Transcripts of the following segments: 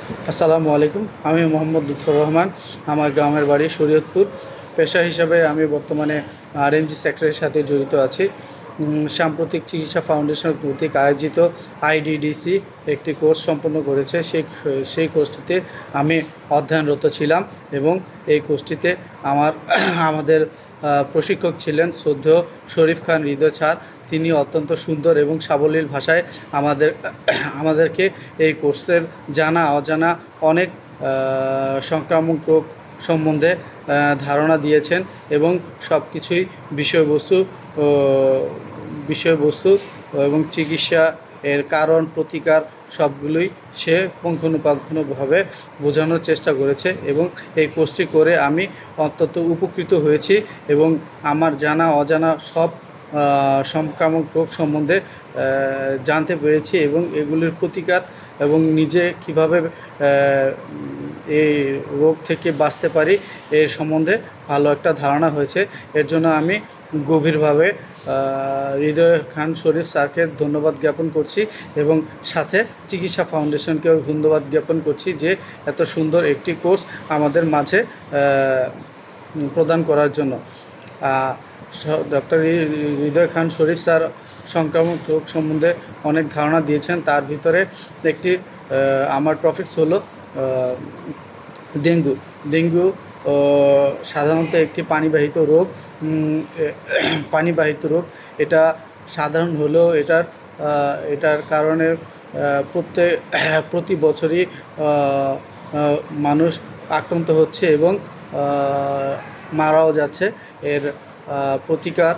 আসসালামু আলাইকুম। আমি মোহাম্মদ লুৎফর রহমান। আমার গ্রামের বাড়ি শরীয়তপুর। পেশা হিসাবে আমি বর্তমানে আরএমজি সেক্টরের সাথে জড়িত আছি। সাম্প্রতিক চিকিৎসা ফাউন্ডেশন কর্তৃক আয়োজিত আইডিডিসি একটি কোর্স সম্পন্ন করেছে। সেই কোর্সটিতে আমি অধ্যয়নরত ছিলাম এবং এই কোর্সটিতে আমাদের প্রশিক্ষক ছিলেন শ্রদ্ধেয় শরীফ খান হৃদয় স্যার। তিনি অত্যন্ত সুন্দর এবং সাবলীল ভাষায় আমাদেরকে এই কোর্সের জানা অজানা অনেক সংক্রামক রোগ সম্বন্ধে ধারণা দিয়েছেন এবং সব কিছুই বিষয়বস্তু ও বিষয়বস্তু এবং চিকিৎসা এর কারণ প্রতিকার সবগুলোই সে পুঙ্খানুপুঙ্খভাবে বোঝানোর চেষ্টা করেছে এবং এই কোর্সটি করে আমি অত্যন্ত উপকৃত হয়েছি এবং আমার জানা অজানা সব সংক্রামক রোগ সম্বন্ধে জানতে পেরেছি এবং এগুলির প্রতিকার এবং নিজে কীভাবে এই রোগ থেকে বাঁচতে পারি এর সম্বন্ধে ভালো একটা ধারণা হয়েছে। এর জন্য আমি গভীরভাবে হৃদয় খান শরীফ স্যারকে ধন্যবাদ জ্ঞাপন করছি এবং সাথে চিকিৎসা ফাউন্ডেশনকেও ধন্যবাদ জ্ঞাপন করছি যে এত সুন্দর একটি কোর্স আমাদের মাঝে প্রদান করার জন্য। ডক্টর হৃদয় খান শরীফ স্যার সংক্রামক রোগ সম্বন্ধে অনেক ধারণা দিয়েছেন। তার ভিতরে একটি আমার টপিকস হলো ডেঙ্গু। ডেঙ্গু সাধারণত একটি পানিবাহিত রোগ। এটা সাধারণ হলেও এটার কারণে প্রতি বছরই মানুষ আক্রান্ত হচ্ছে এবং মারাও যাচ্ছে। এর প্রতিকার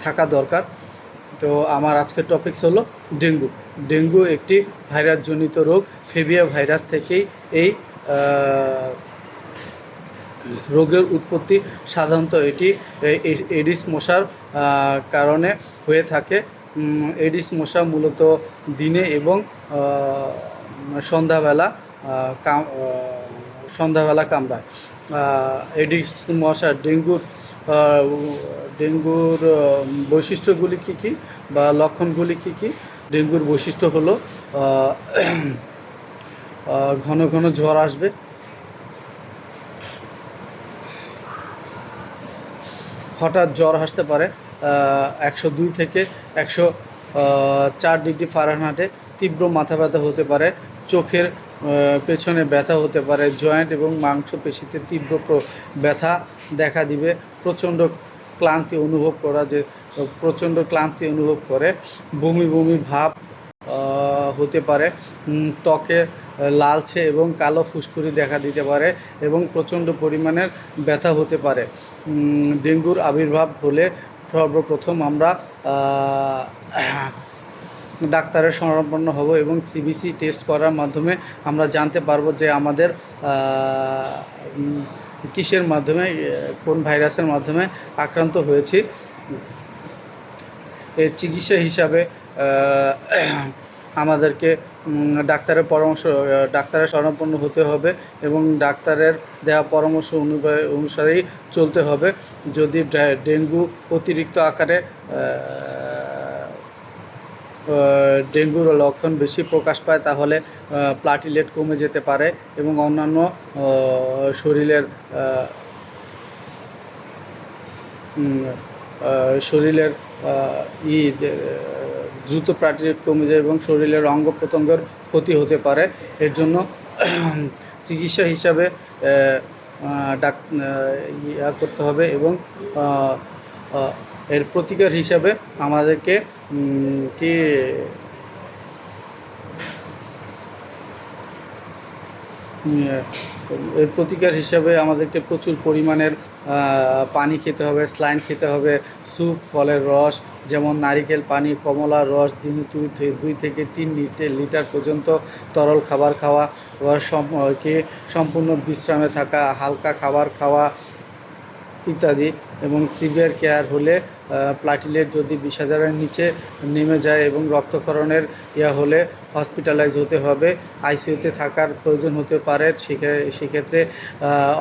থাকা দরকার। তো আমার আজকের টপিকস হলো ডেঙ্গু। ডেঙ্গু একটি ভাইরাসজনিত রোগ। ফেভিয়া ভাইরাস থেকেই এই রোগের উৎপত্তি। সাধারণত এটি এডিস মশার কারণে হয়ে থাকে। এডিস মশা মূলত দিনে এবং সন্ধ্যাবেলা কামড়ায়। এডিস মশা ডেঙ্গুর বৈশিষ্ট্যগুলি কী কী বা লক্ষণগুলি কী কী? ডেঙ্গুর বৈশিষ্ট্য হলো ঘন ঘন জ্বর আসবে, হঠাৎ জ্বর আসতে পারে 102 থেকে 104 ডিগ্রি ফারেনহাইটে। তীব্র মাথা ব্যথা হতে পারে, চোখের পেছনে ব্যথা হতে পারে, জয়েন্ট এবং মাংসপেশিতে তীব্র ব্যথা দেখা দিবে, প্রচণ্ড ক্লান্তি অনুভব করে, বমি বমি ভাব হতে পারে, ত্বকে লালচে এবং কালো ফুসকুড়ি দেখা দিতে পারে এবং প্রচণ্ড পরিমাণের ব্যথা হতে পারে। ডেঙ্গুর আবির্ভাব হলে সর্বপ্রথম আমরা ডাক্তারের শরণাপন্ন হব এবং সিবিসি টেস্ট করার মাধ্যমে আমরা জানতে পারবো যে আমাদের কিসের মাধ্যমে, কোন ভাইরাসের মাধ্যমে আক্রান্ত হয়েছি। এর চিকিৎসা হিসাবে আমাদেরকে ডাক্তারের শরণাপন্ন হতে হবে এবং ডাক্তারের দেওয়া পরামর্শ অনুসারেই চলতে হবে। যদি ডেঙ্গু অতিরিক্ত আকারে ডেঙ্গুর লক্ষণ বেশি প্রকাশ পায় তাহলে প্লাটিলেট কমে যেতে পারে এবং অন্যান্য শরীরের দ্রুত প্লাটিলেট কমে যায় এবং শরীরের অঙ্গ প্রত্যঙ্গের ক্ষতি হতে পারে। এর জন্য চিকিৎসা হিসাবে করতে হবে এবং এর প্রতিকার হিসাবে আমাদেরকে এর প্রতিকার হিসাবে আমাদেরকে প্রচুর পরিমাণের পানি খেতে হবে, স্যালাইন খেতে হবে, স্যুপ, ফলের রস যেমন নারিকেল পানি, কমলার রস দিনে 2 থেকে 3 লিটার পর্যন্ত তরল খাবার খাওয়া, সম্পূর্ণ বিশ্রামে থাকা, হালকা খাবার খাওয়া ইত্যাদি। এবং সিভিয়ার কেয়ার হলে প্লাটিলেট যদি 20,000-এর নিচে নেমে যায় এবং রক্তক্ষরণের হলে হসপিটালাইজ হতে হবে, আইসিইউতে থাকার প্রয়োজন হতে পারে। সেক্ষেত্রে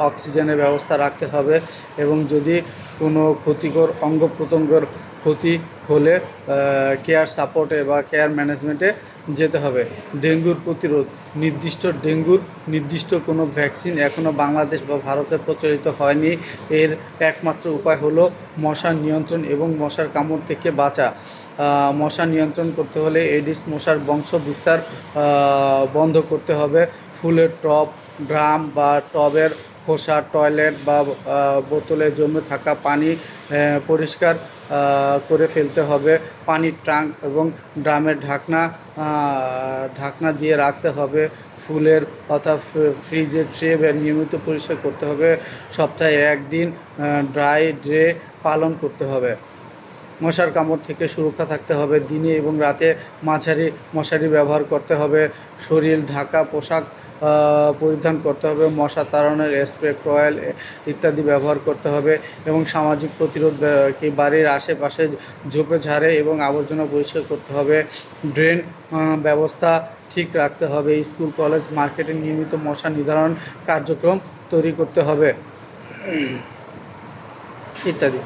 অক্সিজেনের ব্যবস্থা রাখতে হবে এবং যদি কোনো ক্ষতিকর অঙ্গ প্রত্যঙ্গের ক্ষতি হলে কেয়ার সাপোর্টে বা কেয়ার ম্যানেজমেন্টে যেতে হবে। ডেঙ্গুর প্রতিরোধ, নির্দিষ্ট কোনো ভ্যাকসিন এখনও বাংলাদেশ বা ভারতে প্রচলিত হয়নি। এর একমাত্র উপায় হলো মশা নিয়ন্ত্রণ এবং মশার কামড় থেকে বাঁচা। মশা নিয়ন্ত্রণ করতে হলে এডিস মশার বংশ বিস্তার বন্ধ করতে হবে। ফুলের টব, ড্রাম বা টবের খোসা, টয়লেট বা বোতলে জমে থাকা পানি পরিষ্কার করে ফেলতে হবে। পানির ট্যাঙ্ক এবং ড্রামের ঢাকনা দিয়ে রাখতে হবে। ফুলের অর্থাৎ ফ্রিজের ট্রে নিয়মিত পরিষ্কার করতে হবে। সপ্তাহে একদিন ড্রাই ডে পালন করতে হবে। মশার কামড় থেকে সুরক্ষা থাকতে হবে। দিনে এবং রাতে মাঝারি মশারি ব্যবহার করতে হবে। শরীর ঢাকা পোশাক পরিধান করতে হবে। মশা তাড়ানোর স্প্রে, কয়েল ইত্যাদি ব্যবহার করতে হবে এবং সামাজিক প্রতিরোধ কি বাড়ির আশেপাশে ঝোপঝাড়ে এবং আবর্জনা পরিষ্কার করতে হবে। ড্রেন ব্যবস্থা ঠিক রাখতে হবে। স্কুল, কলেজ, মার্কেটে নিয়মিত মশা নিধন কার্যক্রম তৈরি করতে হবে ইত্যাদি।